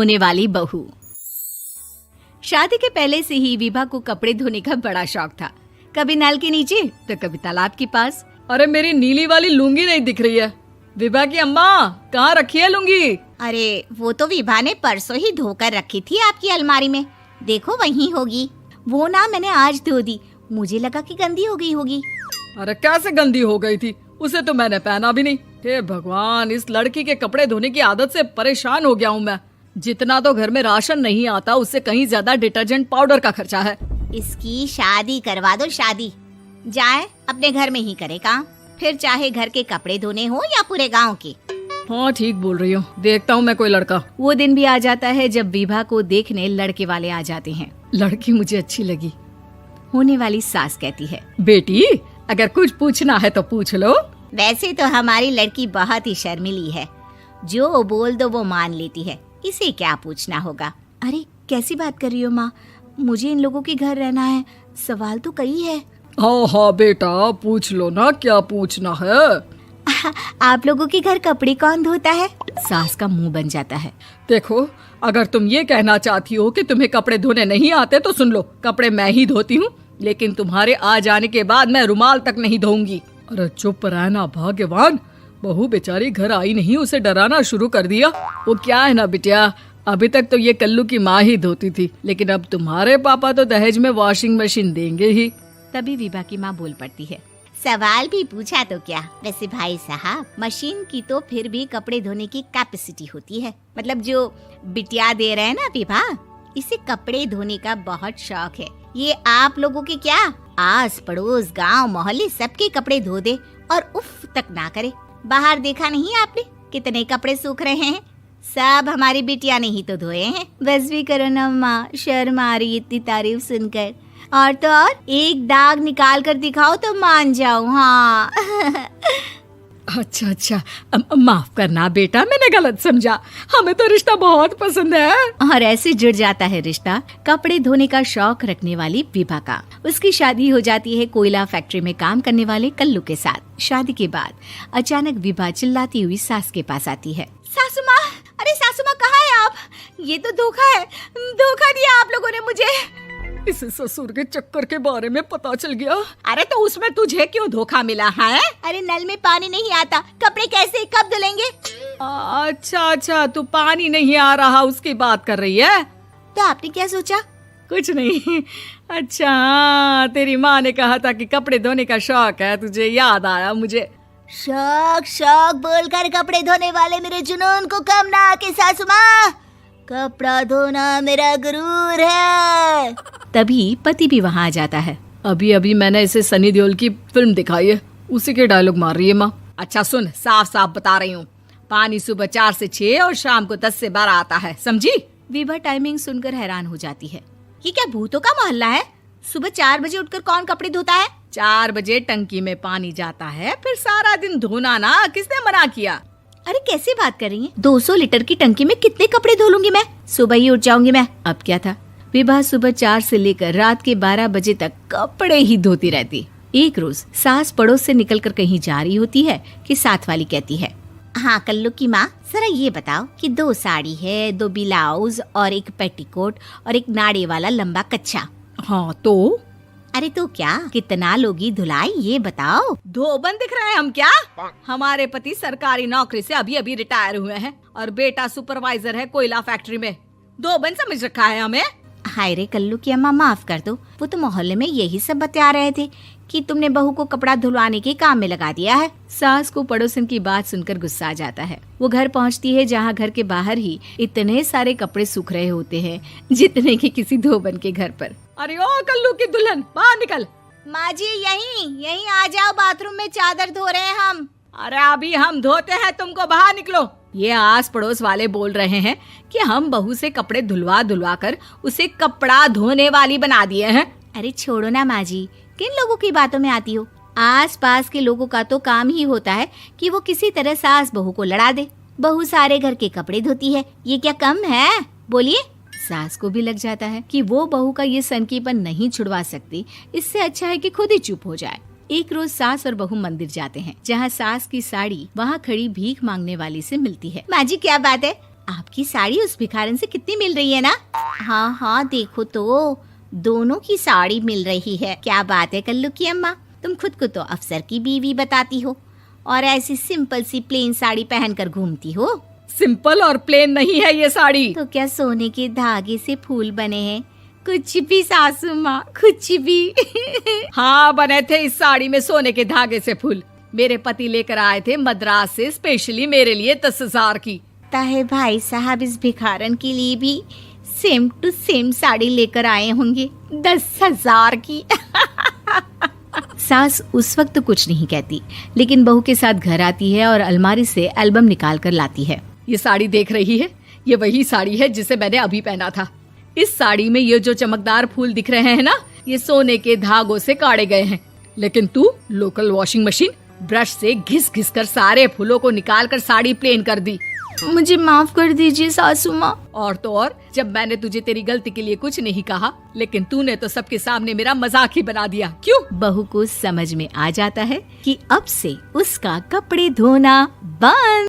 होने वाली बहू। शादी के पहले से ही विभा को कपड़े धोने का बड़ा शौक था। कभी नल के नीचे तो कभी तालाब के पास। अरे मेरी नीली वाली लुंगी नहीं दिख रही है। विभा की अम्मा, कहाँ रखी है लुंगी? अरे वो तो विभा ने परसों ही धोकर रखी थी आपकी अलमारी में, देखो वहीं होगी। वो ना मैंने आज धो दी, मुझे लगा कि गंदी हो गई होगी। अरे कैसे गंदी हो गई थी? उसे तो मैंने पहना भी नहीं। हे भगवान, इस लड़की के कपड़े धोने की आदत से परेशान हो गया हूँ मैं। जितना तो घर में राशन नहीं आता, उससे कहीं ज्यादा डिटर्जेंट पाउडर का खर्चा है। इसकी शादी करवा दो, शादी जाए अपने घर में ही करे काम, फिर चाहे घर के कपड़े धोने हो या पूरे गांव के। हाँ ठीक बोल रही हो, देखता हूँ मैं कोई लड़का। वो दिन भी आ जाता है जब विभा को देखने लड़के वाले आ जाते हैं। लड़की मुझे अच्छी लगी। होने वाली सास कहती है, बेटी अगर कुछ पूछना है तो पूछ लो। वैसे तो हमारी लड़की बहुत ही शर्मीली है, जो बोल दो वो मान लेती है, इसे क्या पूछना होगा। अरे कैसी बात कर रही हो माँ, मुझे इन लोगों के घर रहना है, सवाल तो कई है। हाँ हाँ बेटा, पूछ लो ना, क्या पूछना है। आप लोगों के घर कपड़े कौन धोता है? सास का मुंह बन जाता है। देखो, अगर तुम ये कहना चाहती हो कि तुम्हें कपड़े धोने नहीं आते तो सुन लो, कपड़े मैं ही धोती हूँ, लेकिन तुम्हारे आ जाने के बाद मैं रुमाल तक नहीं धोऊंगी। अरे चुप रहना भाग्यवान, बहू बेचारी घर आई नहीं, उसे डराना शुरू कर दिया। वो क्या है ना बिटिया, अभी तक तो ये कल्लू की माँ ही धोती थी, लेकिन अब तुम्हारे पापा तो दहेज में वॉशिंग मशीन देंगे ही। तभी विभा की माँ बोल पड़ती है, सवाल भी पूछा तो क्या। वैसे भाई साहब, मशीन की तो फिर भी कपड़े धोने की कैपेसिटी होती है। मतलब जो बिटिया दे रहे हैं ना विभा, इसे कपड़े धोने का बहुत शौक है। ये आप लोगों के क्या, आस पड़ोस गांव मोहल्ले सबके कपड़े धो दे और उफ तक ना करे। बाहर देखा नहीं आपने कितने कपड़े सूख रहे हैं? सब हमारी बिटिया ने ही तो धोए हैं। बस भी करो ना माँ, शर्म आ रही इतनी तारीफ सुनकर। और तो और एक दाग निकाल कर दिखाओ तो मान जाऊं। हाँ अच्छा, माफ करना बेटा, मैंने गलत समझा। हमें तो रिश्ता बहुत पसंद है। और ऐसे जुड़ जाता है रिश्ता कपड़े धोने का शौक रखने वाली विभा का। उसकी शादी हो जाती है कोयला फैक्ट्री में काम करने वाले कल्लू के साथ। शादी के बाद अचानक विभा चिल्लाती हुई सास के पास आती है। सासू माँ, अरे सासू माँ कहाँ है आप? ये तो धोखा है, धोखा दिया आप लोगों ने मुझे। इसे ससुर के चक्कर के बारे में पता चल गया। अरे तो उसमें तुझे क्यों धोखा मिला है? अरे नल में पानी नहीं आता, कपड़े कैसे कब धुलेंगे? अच्छा, तू पानी नहीं आ रहा उसकी बात कर रही है। तो आपने क्या सोचा? कुछ नहीं। अच्छा, तेरी माँ ने कहा था कि कपड़े धोने का शौक है तुझे, याद आया मुझे। शौक बोलकर कपड़े धोने वाले मेरे जुनून को कम ना आके सासू माँ, कपड़ा धोना मेरा गुरूर है। तभी पति भी वहाँ आ जाता है। अभी मैंने इसे सनी देओल की फिल्म दिखाई है, उसी के डायलॉग मार रही है माँ। अच्छा सुन, साफ बता रही हूँ, पानी सुबह 4 से 6 और शाम को 10 से 12 आता है, समझी? विभा टाइमिंग सुनकर हैरान हो जाती है। ये क्या भूतों का मोहल्ला है? सुबह 4 बजे उठकर कौन कपड़े धोता है? 4 बजे टंकी में पानी जाता है, फिर सारा दिन धोना ना, किसने मना किया? अरे कैसी बात कर रही हैं? 200 लीटर की टंकी में कितने कपड़े धो लूंगी मैं? सुबह ही उठ जाऊंगी मैं। अब क्या था, विभा सुबह 4 से लेकर रात के 12 बजे तक कपड़े ही धोती रहती। एक रोज सास पड़ोस से निकलकर कहीं जा रही होती है कि साथ वाली कहती है, हाँ कल्लू की माँ, जरा ये बताओ कि 2 साड़ी है, 2 ब्लाउज और एक पेटीकोट और एक नाड़े वाला लंबा कच्छा। हाँ तो? अरे तो क्या, कितना लोगी धुलाई ये बताओ। धोबन दिख रहे हैं हम क्या? हमारे पति सरकारी नौकरी से अभी रिटायर हुए हैं और बेटा सुपरवाइजर है कोयला फैक्ट्री में। धोबन समझ रखा है हमें। हाय रे कल्लू की अम्मा, माफ कर दो, वो तो मोहल्ले में यही सब बता रहे थे कि तुमने बहू को कपड़ा धुलवाने के काम में लगा दिया है। सास को पड़ोसन की बात सुनकर गुस्सा आ जाता है। वो घर पहुंचती है जहां घर के बाहर ही इतने सारे कपड़े सूख रहे होते हैं जितने कि किसी धोबन के घर पर। अरे ओ कल्लू की दुल्हन, बाहर निकल। माँ जी यहीं आ जाओ, बाथरूम में चादर धो रहे हैं हम। अरे अभी हम धोते हैं, तुमको बाहर निकलो। ये आस पड़ोस वाले बोल रहे हैं कि हम बहू से कपड़े धुलवा कर उसे कपड़ा धोने वाली बना दिए हैं। अरे छोड़ो ना माँ जी, किन लोगों की बातों में आती हो? आस पास के लोगों का तो काम ही होता है कि वो किसी तरह सास बहू को लड़ा दे। बहू सारे घर के कपड़े धोती है, ये क्या कम है? बोलिए। सास को भी लग जाता है कि वो बहू का ये सनकीपन नहीं छुड़वा सकती, इससे अच्छा है कि खुद ही चुप हो जाए। एक रोज सास और बहू मंदिर जाते हैं, जहाँ सास की साड़ी वहाँ खड़ी भीख मांगने वाली से मिलती है। माँ जी क्या बात है, आपकी साड़ी उस भिखारन से कितनी मिल रही है ना? हाँ हाँ देखो तो, दोनों की साड़ी मिल रही है। क्या बात है कल्लू की अम्मा, तुम खुद को तो अफसर की बीवी बताती हो और ऐसी सिंपल सी प्लेन साड़ी पहनकर घूमती हो। सिंपल और प्लेन नहीं है ये साड़ी। तो क्या सोने के धागे से फूल बने हैं? कुछ भी सासू माँ, कुछ भी। हाँ बने थे इस साड़ी में सोने के धागे से फूल। मेरे पति लेकर आए थे मद्रास से स्पेशली मेरे लिए 10,000 की। ताहे भाई साहब इस भिखारन के लिए भी सेम टू सेम साड़ी लेकर आए होंगे 10,000 की। सास उस वक्त तो कुछ नहीं कहती, लेकिन बहू के साथ घर आती है और अलमारी से एल्बम निकाल कर लाती है। ये साड़ी देख रही है, ये वही साड़ी है जिसे मैंने अभी पहना था। इस साड़ी में ये जो चमकदार फूल दिख रहे हैं ना, ये सोने के धागों से काढ़े गए हैं। लेकिन तू लोकल वॉशिंग मशीन ब्रश से घिस घिस कर सारे फूलों को निकाल कर साड़ी प्लेन कर दी। मुझे माफ कर दीजिए सासू माँ। और तो और, जब मैंने तुझे तेरी गलती के लिए कुछ नहीं कहा, लेकिन तूने तो सबके सामने मेरा मजाक ही बना दिया। क्यों? बहू को समझ में आ जाता है कि अब से उसका कपड़े धोना बंद।